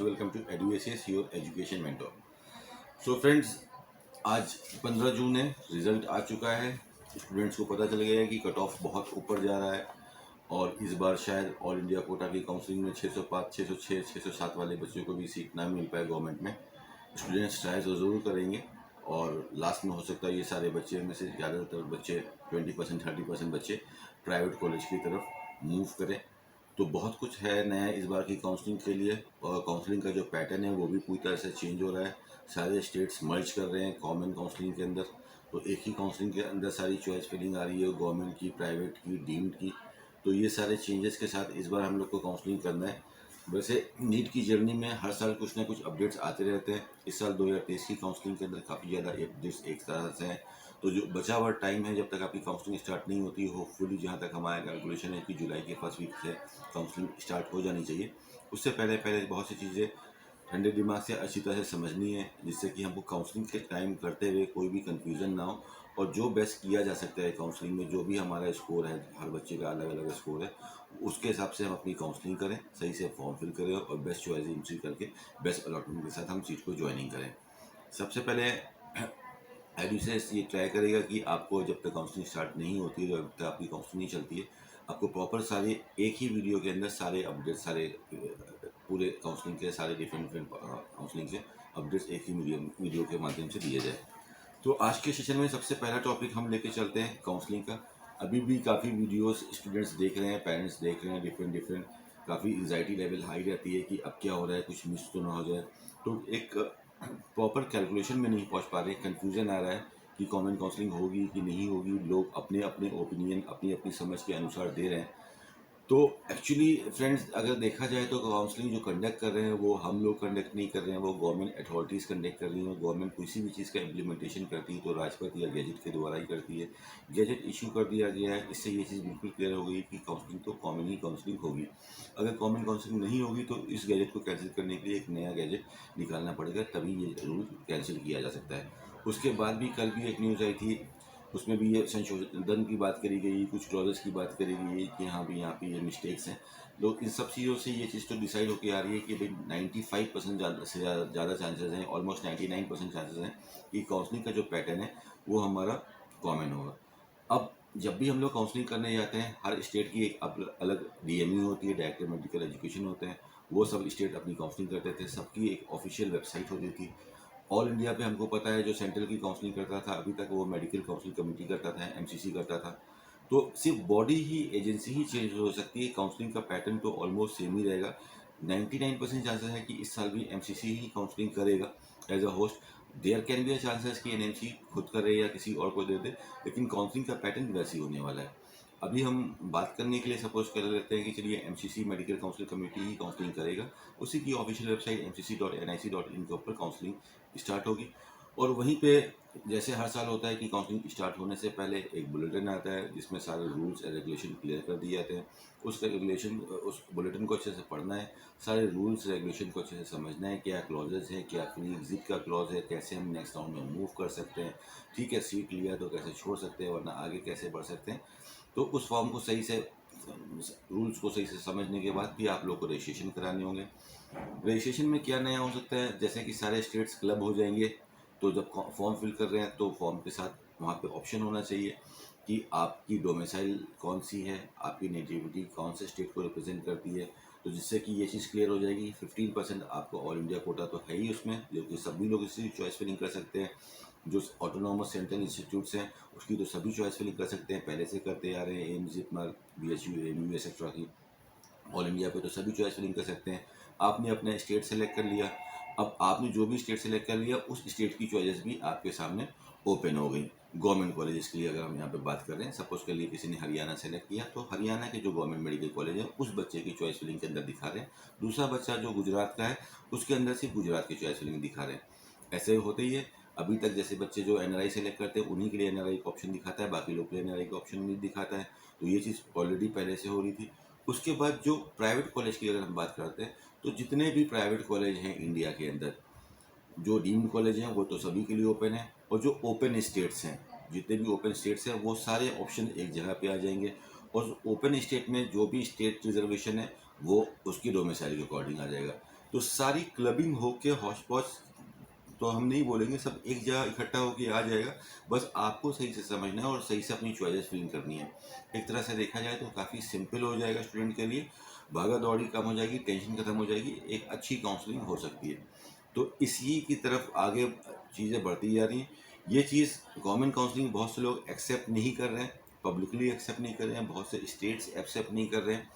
welcome to EduACS, your education mentor. So friends, आज 15 जून है, result आ चुका है। स्टूडेंट्स को पता चल गया है कि कट ऑफ बहुत ऊपर जा रहा है और इस बार शायद ऑल इंडिया कोटा की काउंसलिंग में 605, 606, 607 वाले बच्चों को भी सीट ना मिल पाए गवर्नमेंट में। स्टूडेंट्स ट्राई तो ज़रूर करेंगे और लास्ट में हो सकता है ये सारे बच्चे में से ज़्यादातर बच्चे 20%, 30% बच्चे प्राइवेट कॉलेज की तरफ मूव करें। तो बहुत कुछ है नया इस बार की काउंसलिंग के लिए, और काउंसलिंग का जो पैटर्न है वो भी पूरी तरह से चेंज हो रहा है। सारे स्टेट्स मर्ज कर रहे हैं कॉमन काउंसलिंग के अंदर, तो एक ही काउंसलिंग के अंदर सारी चॉइस फिलिंग आ रही है, गवर्नमेंट की, प्राइवेट की, डीम्ड की। तो ये सारे चेंजेस के साथ इस बार हम लोग को काउंसलिंग करना है। वैसे नीट की जर्नी में हर साल कुछ ना कुछ अपडेट्स आते रहते हैं। इस साल 2023 की काउंसलिंग के अंदर काफ़ी ज़्यादा अपडेट्स एक तरह से हैं। तो जो बचा हुआ टाइम है जब तक आपकी काउंसलिंग स्टार्ट नहीं होती, होपफुली जहाँ तक हमारा कैलकुलेशन है कि जुलाई के फर्स्ट वीक से काउंसलिंग स्टार्ट हो जानी चाहिए। उससे पहले पहले बहुत सी चीज़ें ठंडे दिमाग से अच्छी तरह से समझनी है, जिससे कि हमको काउंसलिंग के टाइम करते हुए कोई भी कन्फ्यूज़न ना हो, और जो बेस्ट किया जा सकता है काउंसलिंग में, जो भी हमारा स्कोर है, हर बच्चे का अलग अलग स्कोर है, उसके हिसाब से हम अपनी काउंसलिंग करें, सही से फॉर्म फिल करें और बेस्ट चॉइस एंट्री करके बेस्ट अलॉटमेंट के साथ हम सीट को ज्वाइनिंग करें। सबसे पहले एडुसेस ये ट्राई करेगा कि आपको जब तक काउंसलिंग स्टार्ट नहीं होती है, जब तक आपकी काउंसलिंग नहीं चलती है, आपको प्रॉपर सारे एक ही वीडियो के अंदर सारे अपडेट, सारे पूरे काउंसलिंग के सारे डिफरेंट डिफरेंट काउंसलिंग के अपडेट्स एक ही वीडियो के माध्यम से दिए जाए। तो आज के सेशन में सबसे पहला टॉपिक हम लेके चलते हैं काउंसलिंग का। अभी भी काफ़ी वीडियोस स्टूडेंट्स देख रहे हैं, पेरेंट्स देख रहे हैं, डिफरेंट डिफरेंट, काफ़ी एंजाइटी लेवल हाई रहती है कि अब क्या हो रहा है, कुछ मिस तो ना हो जाए। तो एक प्रॉपर कैलकुलेशन में नहीं पहुंच पा रहे, कन्फ्यूज़न आ रहा है कि कॉमन काउंसलिंग होगी कि नहीं होगी। लोग अपने अपने ओपिनियन, अपनी अपनी समझ के अनुसार दे रहे हैं। तो एक्चुअली फ्रेंड्स, अगर देखा जाए तो काउंसलिंग जो कंडक्ट कर रहे हैं वो हम लोग कंडक्ट नहीं कर रहे हैं, वो गवर्नमेंट अथॉरिटीज़ कंडक्ट कर रही हैं। गवर्नमेंट किसी भी चीज़ का इम्प्लीमेंटेशन करती है तो राजपत्र या गैजेट के द्वारा ही करती है। गैजेट इशू कर दिया गया है, इससे ये चीज़ बिल्कुल क्लियर हो गई कि काउंसलिंग तो कॉमन ही काउंसलिंग होगी। अगर कॉमन काउंसलिंग नहीं होगी तो इस गैजेट को कैंसिल करने के लिए एक नया गैजेट निकालना पड़ेगा, तभी ये रूल कैंसिल किया जा सकता है। उसके बाद भी कल भी एक न्यूज़ आई थी, उसमें भी ये संशोधन की बात करी गई, कुछ क्लॉजेस की बात करी गई कि हाँ भी यहाँ पे ये मिस्टेक्स हैं। लोग इन सब चीज़ों से ये चीज़ तो डिसाइड होकर आ रही है कि भाई 95% ज़्यादा से ज़्यादा चांसेस हैं, ऑलमोस्ट 99% चांसेस हैं कि काउंसलिंग का जो पैटर्न है वो हमारा कॉमन होगा। अब जब भी हम लोग काउंसलिंग करने जाते हैं, हर स्टेट की एक अलग डीएमयू होती है, डायरेक्टर मेडिकल एजुकेशन होते हैं। वो सब स्टेट अपनी काउंसलिंग करते थे, सबकी एक ऑफिशियल वेबसाइट होती थी। ऑल इंडिया पे हमको पता है जो सेंट्रल की काउंसलिंग करता था अभी तक वो मेडिकल काउंसिल कमेटी करता था, एमसीसी करता था। तो सिर्फ बॉडी ही, एजेंसी ही चेंज हो सकती है, काउंसलिंग का पैटर्न तो ऑलमोस्ट सेम ही रहेगा। 99% चांसेस है कि इस साल भी एमसीसी ही काउंसलिंग करेगा as a host. There can be a chances कि एनएमसी खुद करे या किसी और को दे दे, लेकिन काउंसलिंग का पैटर्न वैसे ही होने वाला है। अभी हम बात करने के लिए सपोज कर लेते हैं कि चलिए एमसीसी मेडिकल काउंसिल कमेटी ही काउंसलिंग करेगा। उसी की ऑफिशियल वेबसाइट mcc.nic.in के ऊपर काउंसलिंग स्टार्ट होगी, और वहीं पे जैसे हर साल होता है कि काउंसलिंग स्टार्ट होने से पहले एक बुलेटिन आता है जिसमें सारे रूल्स एंड रेगुलेशन क्लियर कर दिए जाते हैं। उस बुलेटिन को अच्छे से पढ़ना है, सारे रूल्स रेगुलेशन को अच्छे से समझना है, क्या क्लॉजेज है, क्या फ्री एग्जिट का क्लॉज है, कैसे हम नेक्स्ट राउंड में मूव कर सकते हैं, ठीक है सीट लिया तो कैसे छोड़ सकते हैं, वरना आगे कैसे बढ़ सकते हैं। तो उस फॉर्म को सही से, रूल्स को सही से समझने के बाद भी आप लोग को रजिस्ट्रेशन कराने होंगे। रजिस्ट्रेशन में क्या नया हो सकता है, जैसे कि सारे स्टेट्स क्लब हो जाएंगे, तो जब फॉर्म फिल कर रहे हैं तो फॉर्म के साथ वहाँ पे ऑप्शन होना चाहिए कि आपकी डोमिसाइल कौन सी है, आपकी नेटिविटी कौन से स्टेट को रिप्रेजेंट करती है। तो जिससे कि ये चीज़ क्लियर हो जाएगी। 15% आपको ऑल इंडिया कोटा तो है ही उसमें, जो कि सभी लोग इसी चॉइस फिलिंग कर सकते हैं। जो ऑटोनॉमस सेंट्रल इंस्टीट्यूट्स हैं उसकी तो सभी चॉइस फिलिंग कर सकते हैं, पहले से करते आ रहे हैं, AIIMS, JIPMER, BHU, AMU etcetera की। ऑल इंडिया पे तो सभी चॉइस फिलिंग कर सकते हैं। आपने अपना स्टेट सेलेक्ट कर लिया, अब आपने जो भी स्टेट सेलेक्ट कर लिया उस स्टेट की चॉइसेस भी आपके सामने ओपन हो गई। गवर्नमेंट कॉलेजेस के लिए अगर हम यहाँ पे बात कर रहे हैं, सपोज के लिए किसी ने हरियाणा सेलेक्ट किया तो हरियाणा के जो गवर्नमेंट मेडिकल कॉलेज है उस बच्चे की चॉइस फिलिंग के अंदर दिखा रहे हैं। दूसरा बच्चा जो गुजरात का है उसके अंदर सिर्फ गुजरात की चॉइस फिलिंग दिखा रहे हैं। ऐसे होते ही है। अभी तक जैसे बच्चे जो एनआरआई सेलेक्ट करते हैं उन्हीं के लिए एनआरआई का ऑप्शन दिखाता है, बाकी लोग के लिए एनआरआई का ऑप्शन नहीं दिखाता है। तो ये चीज़ ऑलरेडी पहले से हो रही थी। उसके बाद जो प्राइवेट कॉलेज की अगर हम बात करते हैं, तो जितने भी प्राइवेट कॉलेज हैं इंडिया के अंदर, जो डीम्ड कॉलेज हैं वो तो सभी के लिए ओपन है, और जो ओपन स्टेट्स हैं, जितने भी ओपन स्टेट्स हैं वो सारे ऑप्शन एक जगह पे आ जाएंगे। और ओपन स्टेट में जो भी स्टेट रिजर्वेशन है वो उसकी डोमिसाइल के अकॉर्डिंग आ जाएगा। तो सारी क्लबिंग होके हौच पौच तो हम नहीं बोलेंगे, सब एक जगह इकट्ठा होके आ जाएगा। बस आपको सही से समझना है और सही से अपनी चॉइसेस फिल करनी है। एक तरह से देखा जाए तो काफ़ी सिंपल हो जाएगा स्टूडेंट के लिए, भागा दौड़ी कम हो जाएगी, टेंशन खत्म हो जाएगी, एक अच्छी काउंसलिंग हो सकती है। तो इसी की तरफ आगे चीज़ें बढ़ती जा रही हैं। ये चीज़ गवर्नमेंट काउंसलिंग बहुत से लोग एक्सेप्ट नहीं कर रहे हैं, पब्लिकली एक्सेप्ट नहीं कर रहे हैं, बहुत से स्टेट्स एक्सेप्ट नहीं कर रहे हैं,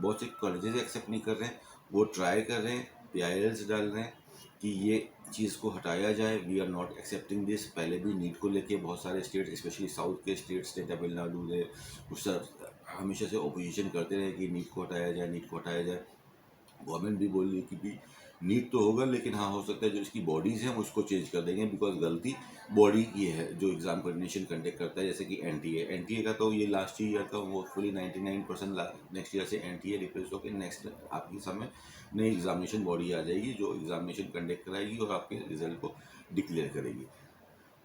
बहुत से कॉलेजेस एक्सेप्ट नहीं कर रहे हैं। वो ट्राई कर रहे हैं, PILs डाल रहे हैं कि ये चीज़ को हटाया जाए, we are not accepting this. पहले भी नीट को लेके बहुत सारे स्टेट, स्पेशली साउथ के स्टेट्स ने, तमिलनाडु ने, उस हमेशा से ओपोजिशन करते रहे कि नीट को हटाया जाए, नीट को हटाया जाए। गवर्नमेंट भी बोल रही है कि भी नीट तो होगा, लेकिन हाँ हो सकता है जो इसकी बॉडीज़ हैं उसको चेंज कर देंगे, बिकॉज गलती बॉडी की है जो एग्जाम कोऑर्डिनेशन कंडक्ट करता है, जैसे कि NTA का तो ये लास्ट ईयर का वो फुली 99% नेक्स्ट ईयर से NTA रिप्लेस होकर नेक्स्ट आपके समय नई एग्जामिनेशन बॉडी आ जाएगी जो एग्जामिनेशन कंडक्ट कराएगी और आपके रिजल्ट को डिक्लेयर करेगी।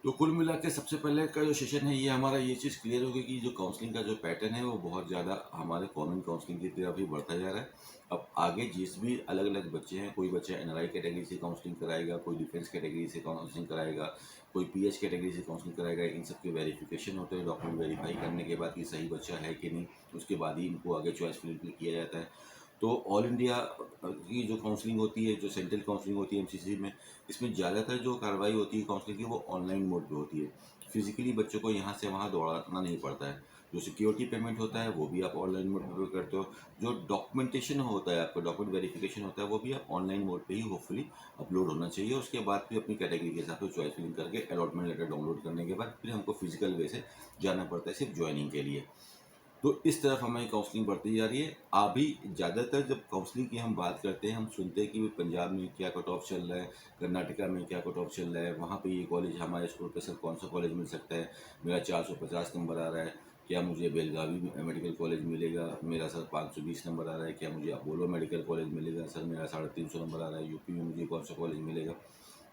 तो कुल मिला के सबसे पहले का जो सेशन है ये हमारा ये चीज़ क्लियर होगी कि जो काउंसलिंग का जो पैटर्न है वो बहुत ज़्यादा हमारे कॉमन काउंसलिंग की तरफ ही बढ़ता जा रहा है। अब आगे जिस भी अलग अलग बच्चे हैं, कोई बच्चा NRI कैटेगरी से काउंसलिंग कराएगा, कोई डिफेंस कैटेगरी से काउंसलिंग कराएगा, कोई PH कैटेगरी से काउंसलिंग कराएगा, इन सब के वेरिफिकेशन होते हैं डॉक्यूमेंट वेरीफाई करने के बाद कि सही बच्चा है कि नहीं, उसके बाद ही इनको आगे चॉइस फिल किया जाता है। तो ऑल इंडिया की जो काउंसलिंग होती है, जो सेंट्रल काउंसलिंग होती है MCC में, इसमें ज़्यादातर जो कार्रवाई होती है काउंसलिंग की वो ऑनलाइन मोड पे होती है। फिजिकली बच्चों को यहाँ से वहाँ दौड़ाना नहीं पड़ता है। जो सिक्योरिटी पेमेंट होता है वो भी आप ऑनलाइन मोड पे करते हो। जो डॉक्यूमेंटेशन होता है, आपका डॉक्यूमेंट वेरिफिकेशन होता है, वो भी आप ऑनलाइन मोड पे ही होपफुली अपलोड होना चाहिए। उसके बाद फिर अपनी कैटेगरी के हिसाब से चॉइस फिलिंग करके अलॉटमेंट लेटर डाउनलोड करने के बाद फिर हमको फिजिकल वे से जाना पड़ता है सिर्फ ज्वाइनिंग के लिए। तो इस तरफ हमारी काउंसलिंग बढ़ती जा रही है। अभी ज़्यादातर जब काउंसलिंग की हम बात करते हैं, हम सुनते हैं कि भाई पंजाब में क्या कट ऑफ चल रहा है, कर्नाटका में क्या कट ऑफ चल रहा है, वहाँ पे ये कॉलेज हमारे स्कूल पे सर कौन सा कॉलेज मिल सकता है, मेरा 450 नंबर आ रहा है, क्या मुझे बेलगावी मेडिकल कॉलेज मिलेगा, मेरा सर 520 नंबर आ रहा है, क्या मुझे अपोलो मेडिकल कॉलेज मिलेगा, सर मेरा 350 नंबर आ रहा है, यूपी में मुझे कौन सा कॉलेज मिलेगा।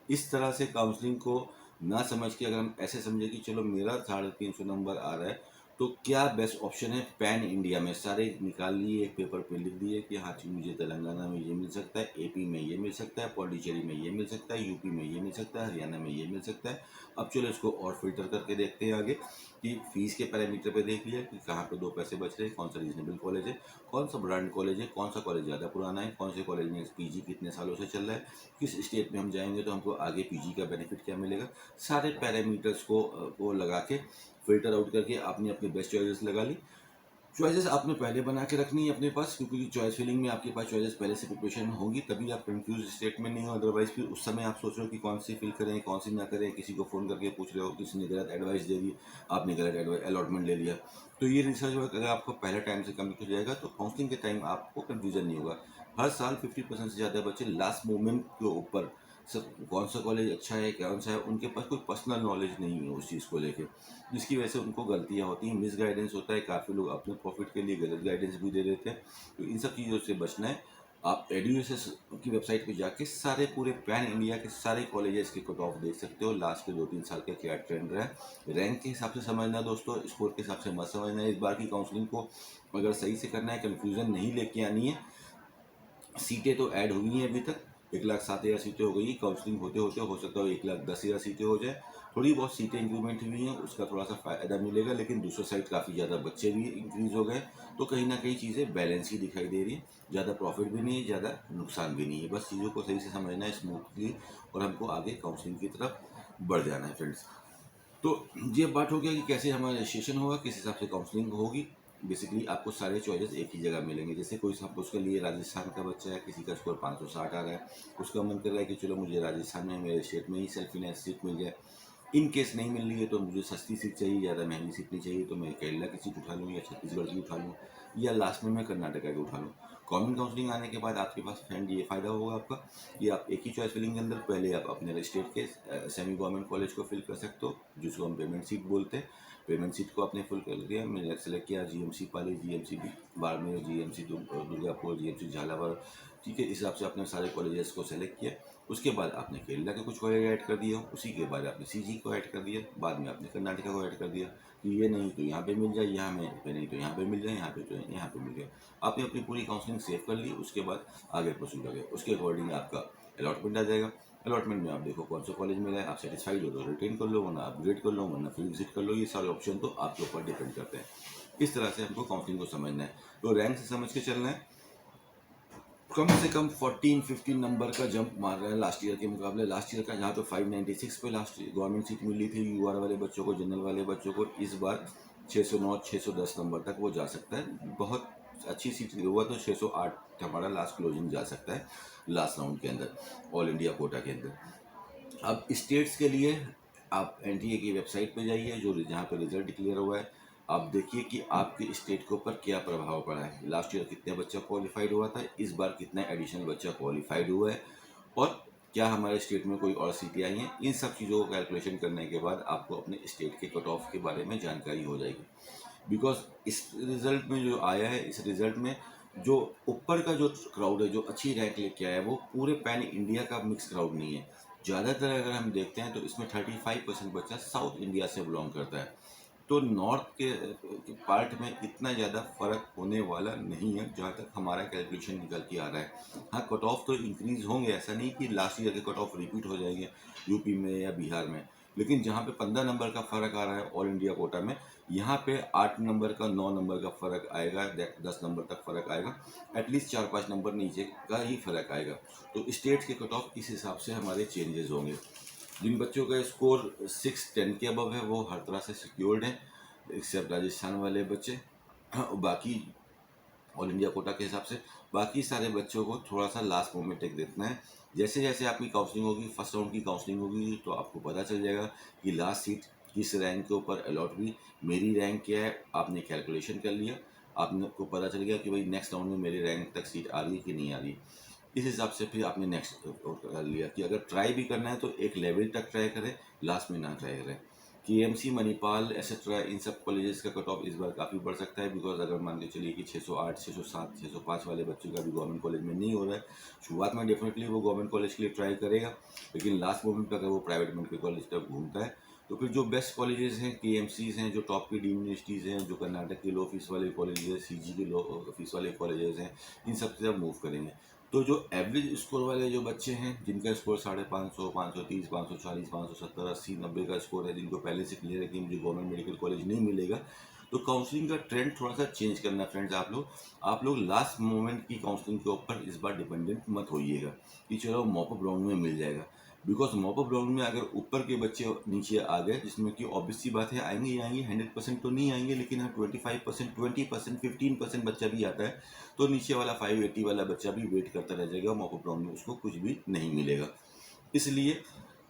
इस तरह से काउंसलिंग को ना समझ के अगर हम ऐसे समझे कि चलो मेरा 350 नंबर आ रहा है तो क्या बेस्ट ऑप्शन है, पैन इंडिया में सारे निकाल लिए, एक पेपर पे लिख दिए कि हाँ जी मुझे तेलंगाना में ये मिल सकता है, AP में ये मिल सकता है, पौंडीचेरी में ये मिल सकता है, यूपी में ये मिल सकता है, हरियाणा में ये मिल सकता है। अब चलो इसको और फिल्टर करके देखते हैं आगे कि फीस के पैरामीटर पे देख लिया कि कहाँ पे 2 पैसे बच रहे हैं, कौन सा रीजनेबल कॉलेज है, कौन सा ब्रांड कॉलेज है, कौन सा कॉलेज ज़्यादा पुराना है, कौन से कॉलेज में PG कितने सालों से चल रहा है, किस स्टेट में हम जाएंगे तो हमको आगे PG का बेनिफिट क्या मिलेगा। सारे पैरामीटर्स को लगा के फिल्टर आउट करके आपने अपनी बेस्ट चॉइसेस लगा ली। चॉइसेस आपने पहले बना के रखनी है अपने पास, क्योंकि चॉइस फिलिंग में आपके पास चॉइसेस पहले से प्रिपरेशन होंगी, तभी आप कंफ्यूज स्टेट में नहीं हो। अदरवाइज फिर उस समय आप सोच रहे हो कि कौन सी फिल करें कौन सी ना करें, किसी को फ़ोन करके पूछ रहे हो, किसी ने गलत एडवाइस दे दी, आपने गलत एडवाइस अलॉटमेंट ले लिया। तो ये रिसर्च वर्क अगर आपको पहले टाइम से कम्प्लीट हो जाएगा तो काउंसलिंग के टाइम आपको कन्फ्यूजन नहीं होगा। हर साल 50% से ज़्यादा बच्चे लास्ट मोमेंट के ऊपर सर कौन सा कॉलेज अच्छा है, कौन सा है, उनके पास कोई पर्सनल नॉलेज नहीं है उस चीज़ को लेके, जिसकी वजह से उनको गलतियाँ होती हैं, मिस गाइडेंस होता है, काफ़ी लोग अपने प्रॉफिट के लिए गलत गाइडेंस भी दे देते हैं। तो इन सब चीज़ों से बचना है। आप एडुएसएस की वेबसाइट पे जाके सारे पूरे पैन इंडिया के सारे कॉलेजेस के कट ऑफ देख सकते हो, लास्ट के 2-3 साल का क्या ट्रेंड रहा है। रैंक के हिसाब से समझना दोस्तों, स्कोर के हिसाब से मत समझना। इस बार की काउंसलिंग को अगर सही से करना है, कन्फ्यूज़न नहीं लेके आनी है। सीटें तो ऐड हुई हैं अभी तक, 1,07,000 सीटें हो गई। काउंसलिंग होते होते हो सकता है 1,10,000 सीटें हो जाए। थोड़ी बहुत सीटें इंक्रीमेंट हुई हैं, उसका थोड़ा सा फ़ायदा मिलेगा, लेकिन दूसरी साइड काफ़ी ज़्यादा बच्चे भी इंक्रीज़ हो गए। तो कहीं ना कहीं चीज़ें बैलेंस ही दिखाई दे रही है, ज़्यादा प्रॉफिट भी नहीं है, ज़्यादा नुकसान भी नहीं है। बस चीज़ों को सही से समझना है स्मूथली, और हमको आगे काउंसलिंग की तरफ बढ़ जाना है फ्रेंड्स। तो ये बात हो गया कि कैसे हमारा रजिस्ट्रेशन होगा, किस हिसाब से काउंसलिंग होगी। बेसिकली आपको सारे चॉइसेस एक ही जगह मिलेंगे। जैसे कोई सपोज के लिए राजस्थान का बच्चा है, किसी का स्कोर 560 आ रहा है, उसका मन कर रहा है कि चलो मुझे राजस्थान में मेरे स्टेट में ही सेल्फ फिनेंस सीट मिल जाए। इन केस नहीं मिल रही है तो मुझे सस्ती सीट चाहिए, ज़्यादा महंगी सीट नहीं चाहिए, तो मैं केरला की सीट उठा लूँ या छत्तीसगढ़ की उठा लूँ, या लास्ट में मैं कर्नाटका की उठा लूँ। कॉमन काउंसलिंग आने के बाद आपके पास फ्रेंड ये फ़ायदा होगा आपका कि आप एक ही चॉइस फिलिंग के अंदर पहले आप अपने स्टेट के सेमी गवर्नमेंट कॉलेज को फिल कर सकते हो, जिसको हम पेमेंट सीट बोलते हैं। पेमेंट सीट को आपने फुल कर लिया, मैंने सेलेक्ट किया GMC Pali, GMC Barmer, GMC Durgapur, GMC Jhalawar, ठीक है। इस हिसाब से आपने सारे कॉलेजेस को सेलेक्ट किया। उसके बाद आपने केरला के कुछ कॉलेज ऐड कर दिया, उसी के बाद आपने सीजी को ऐड कर दिया, बाद में आपने कर्नाटका को ऐड कर दिया कि ये नहीं तो यहाँ पे मिल जाए, यहाँ में पे नहीं तो यहाँ पे मिल जाए, यहाँ पे तो यहाँ पे मिल जाए। आपने अपनी पूरी काउंसलिंग सेव कर ली, उसके बाद आगे प्रोसीड कर गए। उसके अकॉर्डिंग आपका अलॉटमेंट आ जाएगा। अलॉटमेंट में आप देखो कौन सा कॉलेज मिला है, आप सेटिस्फाइड हो तो रिटेन कर लो, वरना अपग्रेड कर लो, वरना फिर विजिट कर लो। ये सारे ऑप्शन तो आपके ऊपर डिपेंड करते हैं। इस तरह से हमको काउंसलिंग को समझना है। तो रैंक से समझ के चलना है। कम से कम 14-15 नंबर का जंप मार रहा है लास्ट ईयर के मुकाबले। लास्ट ईयर का जहाँ पे 596 पे लास्ट गवर्नमेंट सीट मिली थी यूआर वाले बच्चों को, जनरल वाले बच्चों को, इस बार 609 610 नंबर तक वो जा सकता है। बहुत अच्छी सीट हुआ तो 608 हमारा लास्ट क्लोजिंग जा सकता है लास्ट राउंड के अंदर, ऑल इंडिया कोटा के अंदर। अब स्टेट्स के लिए आप एनटीए की वेबसाइट पे जाइए, जो जहाँ पे रिजल्ट डिक्लेयर हुआ है। आप देखिए कि आपके स्टेट के ऊपर क्या प्रभाव पड़ा है। लास्ट ईयर कितने बच्चा क्वालिफाइड हुआ था, इस बार कितना एडिशनल बच्चा क्वालिफाइड हुआ है, और क्या हमारे स्टेट में कोई और सीटें आई हैं। इन सब चीज़ों को कैलकुलेशन करने के बाद आपको अपने स्टेट के कट ऑफ के बारे में जानकारी हो जाएगी। बिकॉज इस रिज़ल्ट में जो आया है, इस रिज़ल्ट में जो ऊपर का जो क्राउड है, जो अच्छी रैंक लेके आया है, वो पूरे पैन इंडिया का मिक्स क्राउड नहीं है। ज़्यादातर अगर हम देखते हैं तो इसमें 35% बच्चा साउथ इंडिया से बिलोंग करता है। तो नॉर्थ के पार्ट में इतना ज़्यादा फर्क होने वाला नहीं है, जहाँ तक हमारा कैलकुलेशन निकल के आ रहा है। हाँ, कट ऑफ तो इंक्रीज होंगे, ऐसा नहीं कि लास्ट ईयर के कट ऑफ रिपीट हो जाएंगे यूपी में या बिहार में, लेकिन जहाँ पे 15 नंबर का फ़र्क आ रहा है ऑल इंडिया कोटा में, यहाँ पे 8 नंबर का 9 नंबर का फ़र्क आएगा, 10 नंबर तक फ़र्क आएगा, एटलीस्ट 4-5 नंबर नीचे का ही फ़र्क आएगा। तो स्टेट के कट ऑफ इस हिसाब से हमारे चेंजेस होंगे। जिन बच्चों का स्कोर 610 के अबव है वो हर तरह से सिक्योर्ड हैं, एक्सेप्ट राजस्थान वाले बच्चे। बाकी ऑल इंडिया कोटा के हिसाब से बाकी सारे बच्चों को थोड़ा सा लास्ट मोमेंट तक देखना है। जैसे जैसे आपकी काउंसलिंग होगी, फर्स्ट राउंड की काउंसलिंग होगी, तो आपको पता चल जाएगा कि लास्ट सीट किस रैंक के ऊपर अलॉट हुई, मेरी रैंक क्या है, आपने कैलकुलेशन कर लिया, आपको पता चल गया कि भाई नेक्स्ट राउंड में मेरी रैंक तक सीट आ रही है कि नहीं आ रही। इस हिसाब से फिर आपने नेक्स्ट कर लिया कि अगर ट्राई भी करना है तो एक लेवल तक ट्राई करें, लास्ट में ना ट्राई करें। केएमसी, मणिपाल एसेट्रा, इन सब कॉलेजेस का कट ऑफ इस बार काफ़ी बढ़ सकता है। बिकॉज अगर मान के चलिए कि 608, 607, 605 वाले बच्चों का भी गवर्नमेंट कॉलेज में नहीं हो रहा है, शुरुआत में डेफिनेटली वो गवर्नमेंट कॉलेज के लिए ट्राई करेगा, लेकिन लास्ट मोमेंट पर अगर वो प्राइवेट मेडिकल कॉलेज तक घूमता है तो फिर जो बेस्ट कॉलेजेस हैं, केएमसीज हैं, जो टॉप की डीम्ड यूनिवर्सिटीज़ हैं, जो कर्नाटक के लो फीस वाले कॉलेजेस हैं, सीजी के लो फीस वाले कॉलेजेस हैं, इन सब से अब मूव करेंगे। तो जो एवरेज स्कोर वाले जो बच्चे हैं, जिनका स्कोर 550, 530, 540, 570, 80, 90 का स्कोर है, जिनको पहले से क्लियर है कि मुझे गवर्नमेंट मेडिकल कॉलेज नहीं मिलेगा, तो काउंसलिंग का ट्रेंड थोड़ा सा चेंज करना है फ्रेंड्स। आप लोग लास्ट मोमेंट की काउंसलिंग के ऊपर इस बार डिपेंडेंट मत होइएगा कि चलो मॉपअप राउंड में मिल जाएगा। बिकॉज मॉपअप राउंड में अगर ऊपर के बच्चे नीचे आ गए, जिसमें कि ऑब्वियस सी बात है आएंगे ही आएंगे, 100% तो नहीं आएंगे, लेकिन हाँ 25%, 20%, 15% बच्चा भी आता है, तो नीचे वाला 580 वाला बच्चा भी वेट करता रह जाएगा, मॉपअप राउंड में उसको कुछ भी नहीं मिलेगा। इसलिए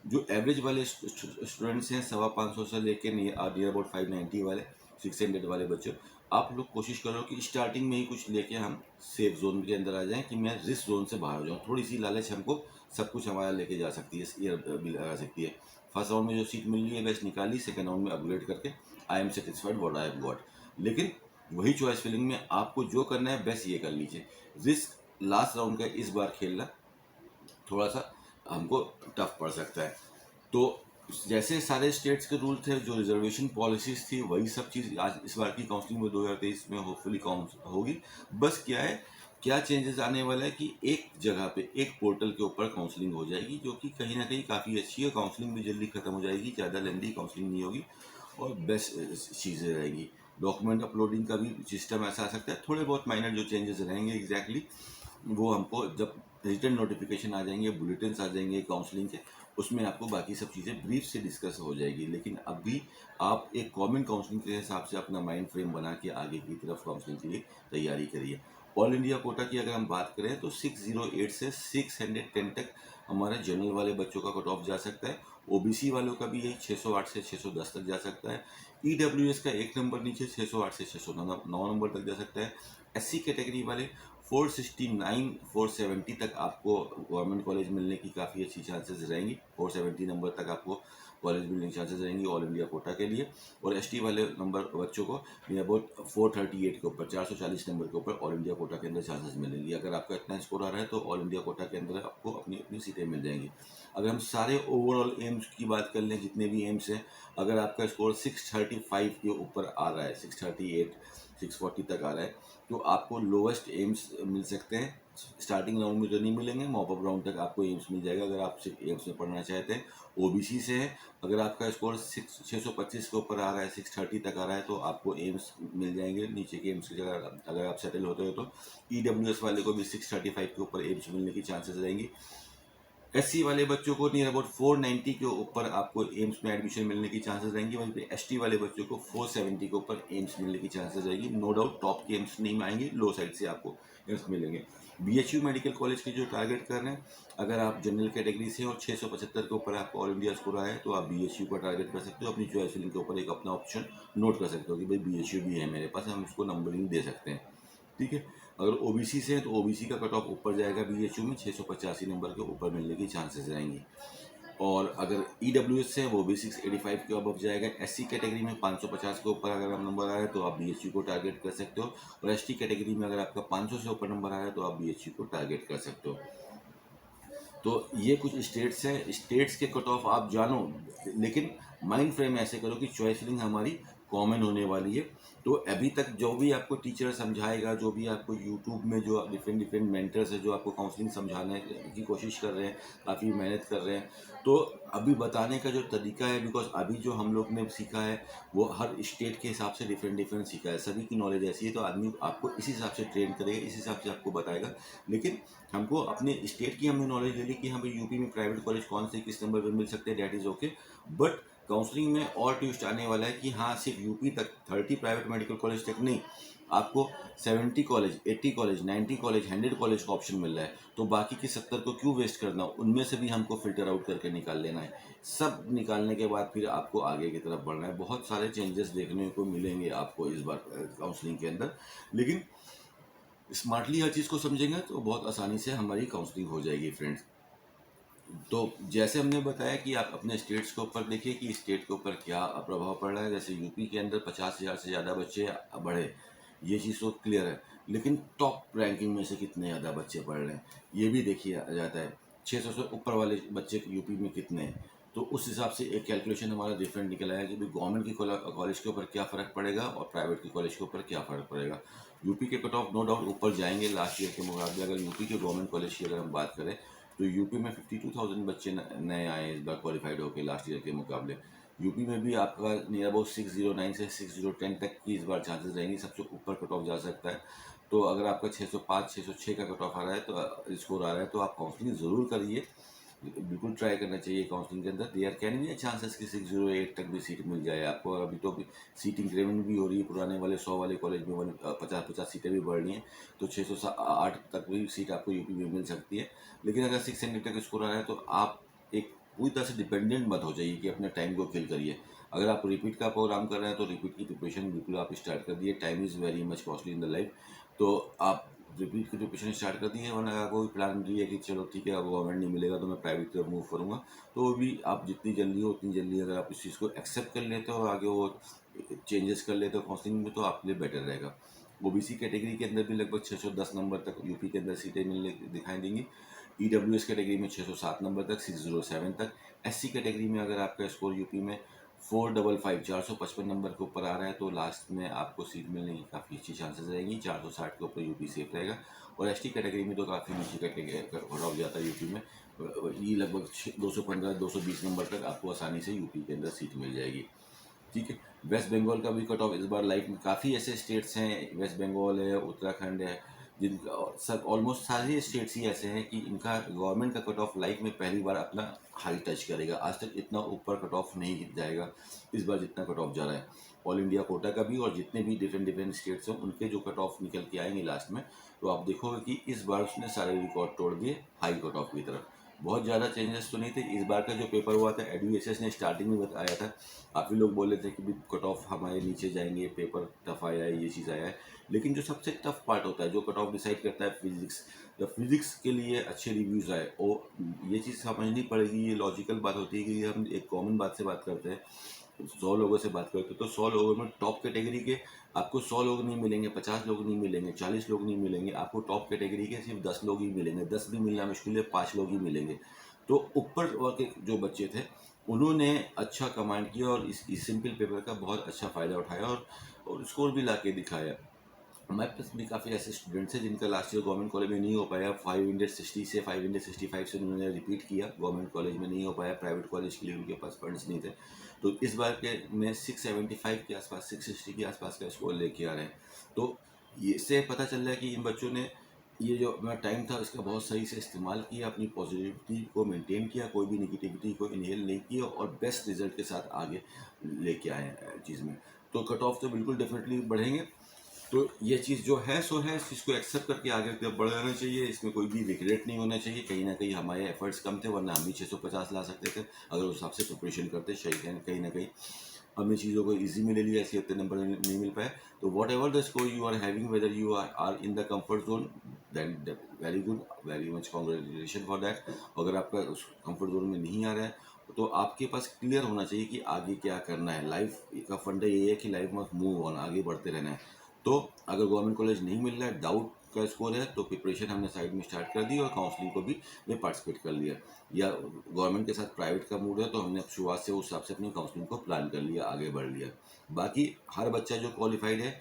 जो एवरेज वाले स्टूडेंट्स हैं 550 से लेके नियर अबाउट 590 वाले, 600 वाले बच्चे, आप लोग कोशिश करो कि स्टार्टिंग में ही कुछ लेके हम सेफ जोन के अंदर आ जाएं, कि मैं रिस्क जोन से बाहर हो जाऊँ। थोड़ी सी लालच हमको सब कुछ हमारा लेके जा सकती है, ईयर भी लगा सकती है। फर्स्ट राउंड में जो सीट मिल रही है बेस्ट निकाली, सेकेंड राउंड में अपग्रेड करके I am satisfied what I have got. लेकिन वही चॉइस फिलिंग में आपको जो करना है बेस्ट ये कर लीजिए। रिस्क लास्ट राउंड का इस बार खेलना थोड़ा सा हमको टफ पड़ सकता है। तो जैसे सारे स्टेट्स के रूल थे, जो रिजर्वेशन पॉलिसीज थी, वही सब चीज़ आज इस बार की काउंसलिंग में 2023 में होपफुली होगी। बस क्या है, क्या चेंजेस आने वाला है कि एक जगह पे एक पोर्टल के ऊपर काउंसलिंग हो जाएगी, जो कि कहीं ना कहीं काफ़ी अच्छी है। काउंसलिंग भी जल्दी खत्म हो जाएगी, ज़्यादा लेंदी काउंसलिंग नहीं होगी, और बेस्ट चीज़ें रहेगी। डॉक्यूमेंट अपलोडिंग का भी सिस्टम ऐसा आ सकता है। थोड़े बहुत माइनर जो चेंजेस रहेंगे एग्जैक्टली वो हमको जब रिटर्न नोटिफिकेशन आ जाएंगे, बुलेटिन्स आ जाएंगे काउंसलिंग के, उसमें आपको बाकी सब चीज़ें ब्रीफ से डिस्कस हो जाएगी। लेकिन अभी आप एक कॉमन काउंसलिंग के हिसाब से अपना माइंड फ्रेम बना के आगे की तरफ काउंसलिंग के लिए तैयारी करिए। ऑल इंडिया कोटा की अगर हम बात करें तो 608 से 610 तक हमारे जनरल वाले बच्चों का कट ऑफ जा सकता है। ओबीसी वालों का भी यही 608 से 610 तक जा सकता है। ईडब्ल्यूएस का एक नंबर नीचे 608 से 609 नंबर तक जा सकता है। एससी कैटेगरी वाले 469, 470 तक आपको गवर्नमेंट कॉलेज मिलने की काफ़ी अच्छी चांसेस रहेंगी। 470 नंबर तक आपको कॉलेज मिलने के चांसेस रहेंगे ऑल इंडिया कोटा के लिए। और एसटी वाले नंबर बच्चों को नियर अबाउट 438 के ऊपर 440 नंबर के ऊपर ऑल इंडिया कोटा के अंदर चांसेस मिलेंगे। अगर आपका इतना स्कोर आ रहा है तो ऑल इंडिया कोटा के अंदर आपको अपनी अपनी सीटें मिल जाएंगी। अगर हम सारे ओवरऑल एम्स की बात कर लें, जितने भी एम्स हैं, अगर आपका स्कोर 635 के ऊपर आ रहा है, 638 640 तक आ रहा है, तो आपको लोवेस्ट एम्स मिल सकते हैं। स्टार्टिंग राउंड में तो नहीं मिलेंगे, मॉप अप राउंड तक आपको एम्स मिल जाएगा अगर आप सिर्फ एम्स में पढ़ना चाहते हैं। ओबीसी से है, अगर आपका स्कोर 625 के ऊपर आ रहा है, 630 तक आ रहा है, तो आपको एम्स मिल जाएंगे नीचे के एम्स की जगह अगर आप सेटल होते हो तो। ईडब्ल्यूएस वाले को भी 635 के ऊपर एम्स मिलने की चांसेस रहेंगी। एससी वाले बच्चों को नियर अबाउट 490 के ऊपर आपको एम्स में एडमिशन मिलने की चांसेस रहेंगी। वहीं पे एसटी वाले बच्चों को 470 के ऊपर एम्स मिलने की चांसेस रहेगी। नो डाउट टॉप के एम्स नहीं आएंगे, लो साइड से आपको एम्स मिलेंगे। बीएचयू मेडिकल कॉलेज के जो टारगेट कर रहे हैं, अगर आप जनरल कैटेगरी से और 675 के ऊपर आपको ऑल इंडिया स्कोर आया है तो आप बीएचयू का टारगेट कर सकते हो। अपनी चॉइस फिलिंग के ऊपर एक अपना ऑप्शन नोट कर सकते हो कि भाई बीएचयू भी है मेरे पास, हम उसको नंबरिंग दे सकते हैं। ठीक है। अगर ओबीसी से है तो ओबीसी का कट ऑफ ऊपर जाएगा, बीएचयू में 685 नंबर के ऊपर मिलने की चांसेस रहेंगी। और अगर ईडब्ल्यूएस से है वो भी 685 के अबव जाएगा। एससी कैटेगरी में 550 के ऊपर अगर आप नंबर आया है तो आप बीएचयू को टारगेट कर सकते हो। और एसटी कैटेगरी में अगर आपका 500 से ऊपर नंबर आया है तो आप बीएचयू को टारगेट कर सकते हो। तो ये कुछ स्टेट्स हैं, स्टेट्स के कट ऑफ आप जानो, लेकिन माइंड फ्रेम ऐसे करो कि चॉइस फिलिंग हमारी कॉमन होने वाली है। तो अभी तक जो भी आपको टीचर समझाएगा, जो भी आपको यूट्यूब में जो डिफरेंट डिफरेंट मेंटर्स है जो आपको काउंसलिंग समझाने की कोशिश कर रहे हैं, काफ़ी मेहनत कर रहे हैं, तो अभी बताने का जो तरीका है, बिकॉज अभी जो हम लोग ने सीखा है वो हर स्टेट के हिसाब से डिफरेंट डिफरेंट सीखा है, सभी की नॉलेज ऐसी है, तो आदमी आपको इस हिसाब से ट्रेन करेगा, इस हिसाब से आपको बताएगा। लेकिन हमको अपने स्टेट की हमने नॉलेज ले ली कि हमें यूपी में प्राइवेट कॉलेज कौन से किस नंबर पर मिल सकते हैं, that is okay. But counselling में और ट्विस्ट आने वाला है कि हाँ, सिर्फ यूपी तक 30 प्राइवेट मेडिकल कॉलेज तक नहीं, आपको 70 कॉलेज, 80 कॉलेज, 90 कॉलेज, 100 कॉलेज का ऑप्शन मिल रहा है। तो बाकी के 70 को क्यों वेस्ट करना, उनमें से भी हमको फिल्टर आउट करके निकाल लेना है। सब निकालने के बाद फिर आपको आगे की तरफ बढ़ना है। बहुत सारे चेंजेस देखने को मिलेंगे आपको इस बार काउंसलिंग के अंदर, लेकिन स्मार्टली हर चीज़ को समझेंगे तो बहुत आसानी से हमारी काउंसलिंग हो जाएगी फ्रेंड्स। तो जैसे हमने बताया कि आप अपने स्टेट्स के ऊपर देखिए कि स्टेट के ऊपर क्या प्रभाव पड़ रहा है। जैसे यूपी के अंदर 50,000 से ज़्यादा बच्चे बढ़े, ये चीज़ तो क्लियर है, लेकिन टॉप रैंकिंग में से कितने ज़्यादा बच्चे पढ़ रहे हैं ये भी देखिए जाता है। 600 से ऊपर वाले बच्चे यूपी में कितने हैं, तो उस हिसाब से एक कैलकुलेशन हमारा डिफरेंट निकल आया कि भाई गवर्नमेंट की कॉलेज के ऊपर क्या फ़र्क पड़ेगा और प्राइवेट के कॉलेज के ऊपर क्या फ़र्क पड़ेगा। यूपी के कट ऑफ नो डाउट ऊपर जाएंगे लास्ट ईयर के मुकाबले। अगर यूपी के गवर्नमेंट कॉलेज की अगर हम बात करें तो यूपी में 52,000 बच्चे नए आए इस बार क्वालिफाइड होकर लास्ट ईयर के मुकाबले। यूपी में भी आपका नियर अबाउट 609 से 6010 तक की इस बार चांसेस रहेंगी, सबसे ऊपर कट ऑफ जा सकता है। तो अगर आपका 605 606 का कट ऑफ आ रहा है तो स्कोर आ रहा है तो आप काउंसलिंग ज़रूर करिए, बिल्कुल ट्राई करना चाहिए काउंसलिंग के अंदर। देयर कैन बी चांसेस कि 608 तक भी सीट मिल जाए आपको। अभी तो सीट इंक्रीमेंट भी हो रही है, पुराने वाले 100 वाले कॉलेज में 50-50 सीटें भी बढ़ रही हैं, तो 608 तक भी सीट आपको यूपी में मिल सकती है। लेकिन अगर 600 तक स्कोर आ रहा है तो आप एक पूरी तरह से डिपेंडेंट मत हो जाइए कि अपने टाइम को किल करिए। अगर आप रिपीट का प्रोग्राम कर रहे हैं तो रिपीट की प्रिपरेशन बिल्कुल आप स्टार्ट कर दिए। Time is very much costly in the life, तो आप रिपीट की प्रिपरेशन स्टार्ट कर दी है। वरना अगर कोई प्लान रही है कि चलो ठीक है अब गवर्नमेंट नहीं मिलेगा तो मैं प्राइवेट की तरफ मूव करूँगा, तो वो भी आप जितनी जल्दी हो उतनी जल्दी अगर आप इस चीज़ को एक्सेप्ट कर लेते हो और आगे वो चेंजेस कर लेते हो काउंसलिंग में, तो आपके लिए बेटर रहेगा। ओबीसी कैटेगरी के अंदर भी लगभग 610 नंबर तक यूपी के अंदर सीटें मिलने दिखाई देंगी। ईडब्ल्यूएस कैटेगरी में 607 नंबर तक, 607 तक। एससी कैटेगरी में अगर आपका स्कोर यूपी में 455 455 नंबर के ऊपर आ रहा है तो लास्ट में आपको सीट मिलने की काफ़ी अच्छी चांसेस रहेंगी। 460 के ऊपर यूपी सेफ रहेगा। और एसटी कैटेगरी में तो काफ़ी नीचे कैटेगरी कट ऑफ जाता है यूपी में, ये लगभग 215 220 नंबर तक आपको आसानी से यूपी के अंदर सीट मिल जाएगी। ठीक है। वेस्ट बंगाल का भी कट ऑफ इस बार लाइफ में काफ़ी ऐसे स्टेट्स हैं, वेस्ट बंगाल है, उत्तराखंड है, जिनका सब ऑलमोस्ट सारे स्टेट्स ही ऐसे हैं कि इनका गवर्नमेंट का कट ऑफ लाइफ में पहली बार अपना हाई टच करेगा। आज तक इतना ऊपर कट ऑफ नहीं जाएगा इस बार जितना कट ऑफ जा रहा है। ऑल इंडिया कोटा का भी और जितने भी डिफरेंट डिफरेंट स्टेट्स हैं उनके जो कट ऑफ निकल के आएंगे लास्ट में, तो आप देखोगे कि इस बार उसने सारे रिकॉर्ड तोड़ दिए हाई कट ऑफ की तरफ। बहुत ज़्यादा चेंजेस तो नहीं थे। इस बार का जो पेपर हुआ था, एडुएसएस ने स्टार्टिंग में बताया था, काफ़ी लोग बोले थे कि भी कट ऑफ हमारे नीचे जाएंगे, पेपर टफ आया है, ये चीज़ आया है। लेकिन जो सबसे टफ पार्ट होता है, जो कट ऑफ डिसाइड करता है, फिजिक्स, जब फिजिक्स के लिए अच्छे रिव्यूज़ आए, और ये चीज़ समझनी पड़ेगी, ये लॉजिकल बात होती है कि हम एक कॉमन बात से बात करते हैं, 100 लोगों से बात करते हो तो 100 लोगों में टॉप कैटेगरी के आपको 100 लोग नहीं मिलेंगे, 50 लोग नहीं मिलेंगे, 40 लोग नहीं मिलेंगे, आपको टॉप कैटेगरी के सिर्फ 10 लोग ही मिलेंगे, 10 भी मिलना मुश्किल है, 5 लोग ही मिलेंगे। तो ऊपर के जो बच्चे थे उन्होंने अच्छा कमांड किया और इस सिंपल पेपर का बहुत अच्छा फ़ायदा उठाया और स्कोर भी ला के दिखाया। हमारे पास भी काफ़ी ऐसे स्टूडेंट्स हैं जिनका लास्ट ईयर गवर्नमेंट कॉलेज में नहीं हो पाया, 560 से 565 से उन्होंने रिपीट किया, गवर्नमेंट कॉलेज में नहीं हो पाया, प्राइवेट कॉलेज के लिए उनके पास फंड्स नहीं थे। तो इस बार के में 675 के आसपास, 660 के आसपास का स्कोर लेके आ रहे हैं। तो ये इससे पता चल रहा है कि इन बच्चों ने ये जो अपना टाइम था उसका बहुत सही से इस्तेमाल किया, अपनी पॉजिटिविटी को मेंटेन किया, कोई भी निगेटिविटी को इनहेल नहीं किया और बेस्ट रिजल्ट के साथ आगे लेके आए हैं चीज़ में। तो कट ऑफ तो बिल्कुल डेफिनेटली बढ़ेंगे। तो ये चीज़ जो है सो है, इस चीज़ को एक्सेप्ट करके आगे की तरफ बढ़ जाना चाहिए, इसमें कोई भी रिग्रेट नहीं होना चाहिए। कहीं ना कहीं हमारे एफर्ट्स कम थे, वरना हम भी 650 ला सकते थे अगर उस हिसाब से प्रिपरेशन करते। शायद कहीं ना कहीं हमने चीज़ों को इजी में ले लिया, ऐसे इतने नंबर नहीं मिल पाए। तो whatever the score you are having, whether you are in the comfort zone, then very good, very much congratulation for that. अगर आपका उस कंफर्ट जोन में नहीं आ रहा है तो आपके पास क्लियर होना चाहिए कि आगे क्या करना है। लाइफ का फंडा ये है कि लाइफ मस्ट मूव ऑन, आगे बढ़ते रहना है। तो अगर गवर्नमेंट कॉलेज नहीं मिल रहा है, डाउट का स्कोर है, तो प्रिपरेशन हमने साइड में स्टार्ट कर दी और काउंसलिंग को भी में पार्टिसिपेट कर लिया। या गवर्नमेंट के साथ प्राइवेट का मूड है तो हमने शुरुआत से उस हिसाब से अपनी काउंसलिंग को प्लान कर लिया, आगे बढ़ लिया। बाकी हर बच्चा जो क्वालिफाइड है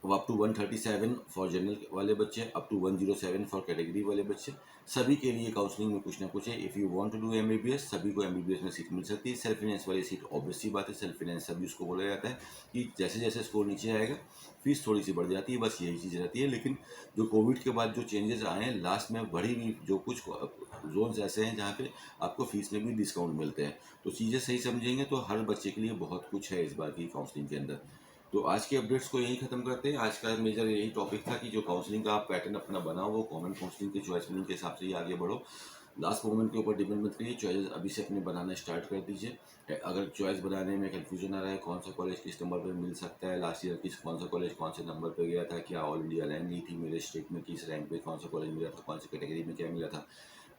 वो अप टू 137 फॉर जनरल वाले बच्चे, अप टू 107 फॉर कैटेगरी वाले बच्चे, सभी के लिए काउंसलिंग में कुछ ना कुछ है। If you want to do MBBS, सभी को एमबीबीएस में सीट मिल सकती है। सेल्फ फाइनेंस वाली सीट ऑब्वियस सी बात है, सेल्फ फाइनेंस सभी उसको बोला जाता है कि जैसे जैसे स्कोर नीचे आएगा फीस थोड़ी सी बढ़ जाती है, बस यही चीज़ रहती है। लेकिन जो कोविड के बाद जो चेंजेस आए हैं लास्ट में, बढ़ी हुई जो कुछ जोन्स ऐसे हैं जहाँ पे आपको फीस में भी डिस्काउंट मिलते हैं, तो चीज़ें सही समझेंगे तो हर बच्चे के लिए बहुत कुछ है इस बार की काउंसलिंग के अंदर। तो आज के अपडेट्स को यही खत्म करते हैं। आज का मेजर यही टॉपिक था कि जो काउंसलिंग का आप पैटर्न अपना बनाओ, वो कॉमन काउंसलिंग के चॉइस फिलिंग के हिसाब से ही आगे बढ़ो। लास्ट मोमेंट के ऊपर डिपेंड मत करिए, चॉइस अभी से अपने बनाना स्टार्ट कर दीजिए। अगर चॉइस बनाने में कन्फ्यूजन आ रहा है, कौन सा कॉलेज किस नंबर पर मिल सकता है, लास्ट ईयर किस कौन सा कॉलेज कौन से नंबर पर गया था, क्या ऑल इंडिया रैंक नहीं थी, मेरे स्टेट में किस रैंक पे कौन सा कॉलेज मिला था, कौन सी कैटेगरी में क्या मिला था,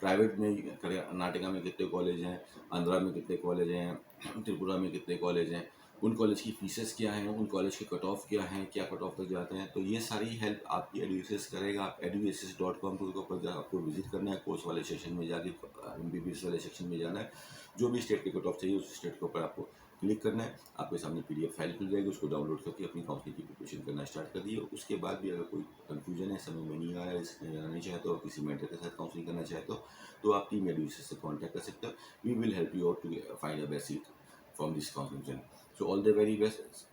प्राइवेट में कर्नाटका में कितने कॉलेज हैं, आंध्रा में कितने कॉलेज हैं, त्रिपुरा में कितने कॉलेज हैं, उन कॉलेज की फीसेस क्या हैं, उन कॉलेज के कट ऑफ क्या हैं, क्या कट ऑफ तक जाते हैं। तो ये सारी हेल्प आपकी एडुएसिस करेगा। आप eduasis.com के ऊपर आपको विजिट करना है, कोर्स वाले सेक्शन में जाके एमबीबीएस वाले सेक्शन में जाना है, जो भी स्टेट के कट ऑफ चाहिए उस स्टेट के ऊपर आपको क्लिक करना है। आपके सामने पीडीएफ फाइल खुल जाएगी, उसको डाउनलोड करके अपनी काउंसलिंग की प्रिपरेशन करना स्टार्ट कर दिए। उसके बाद भी अगर कोई कन्फ्यूजन है, समझ में नहीं आ रहा है, इसमें जाना नहीं चाहते हो, किसी मेंटर के साथ काउंसलिंग करना चाहते हो, तो आप टीम एडुएसिस से कॉन्टैक्ट कर सकते हो। We will help you out to find a best seat from this counselling. So all the very best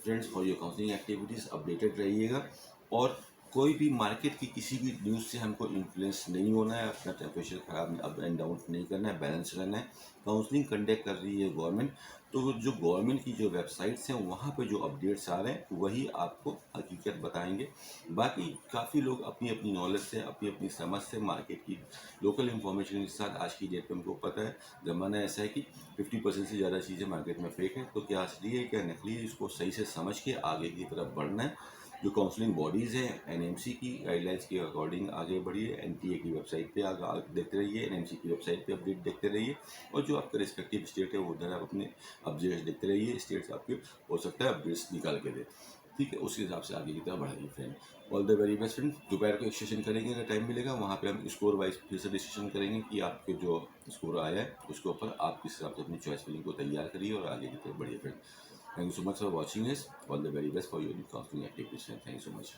friends for your counselling activities. Updated रहिएगा और कोई भी मार्केट की किसी भी न्यूज़ से हमको इन्फ्लुएंस नहीं होना है, अपना टेम्परेचर खराब अप एंड डाउन नहीं करना है, बैलेंस रहना है। काउंसलिंग कंडक्ट कर रही है गवर्नमेंट, तो जो गवर्नमेंट की जो वेबसाइट्स हैं वहाँ पे जो अपडेट्स आ रहे हैं वही आपको हकीकत बताएंगे। बाकी काफ़ी लोग अपनी अपनी नॉलेज से, अपनी अपनी समझ से मार्केट की लोकल इन्फॉर्मेशन के साथ, आज की डेट में हमको पता है ज़माना ऐसा है कि 50% से ज़्यादा चीज़ें मार्केट में फेक है, तो क्या असली है क्या नकली है, इसको सही से समझ के आगे की तरफ बढ़ना है। जो काउंसलिंग बॉडीज़ हैं, एनएमसी की गाइडलाइंस के अकॉर्डिंग आगे बढ़िए, एनटीए की वेबसाइट पे आगे देखते रहिए, एनएमसी की वेबसाइट पे अपडेट देखते रहिए, और जो आपका रिस्पेक्टिव स्टेट है उधर आप अपने अपडेट्स देखते रहिए। स्टेट्स आपके हो सकता है अपडेट्स निकाल के दे, ठीक है, उसी हिसाब से आगे की तरफ बढ़ाइए friend. All the very best friend. दोपहर को एक सेशन करेंगे, अगर टाइम मिलेगा वहाँ पे हम स्कोर वाइज फिर से डिस्कशन करेंगे कि आपके जो स्कोर आया है उसके ऊपर आप किस हिसाब से अपनी चॉइस फिलिंग को तैयार करिए और आगे की तरफ बढ़िए friend. Thank you so much for watching this. All the very best for your counseling activities. Thank you so much.